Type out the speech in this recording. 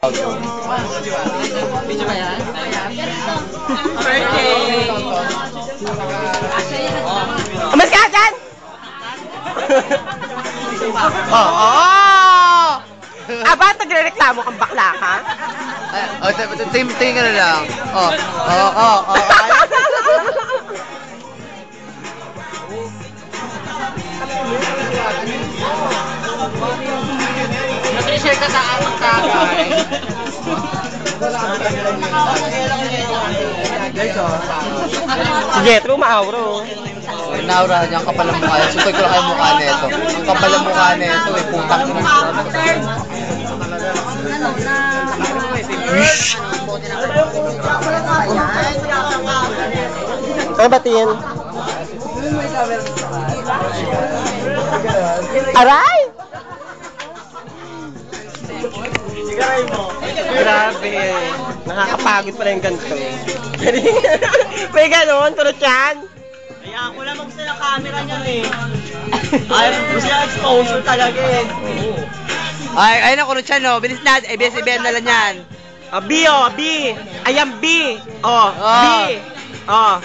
Video ba yan? Birthday! Umas ka dyan! Oo! Aba, nagre-reklamo kang bakla ka? Tingin ka na lang. Nag-share ka sa amang kagay. Sige, true maawro. Naurahan niya ang kapal ng mukha. Sutoy ko lang kayo mukha nito. Ang kapal ng mukha nito. Putang ina. Ano ba tingin? Aray! Grabe. Nakakapagod pala yung ganito. May ganon, turot yan. Kaya ako lang mag-set ng camera niyan eh. Ay, gusto niya exposure talaga eh. Ay na kulot siya no. Bilis na. ABS-CBN na lang yan. B, oh, B. I am B. Oh, B. Oh,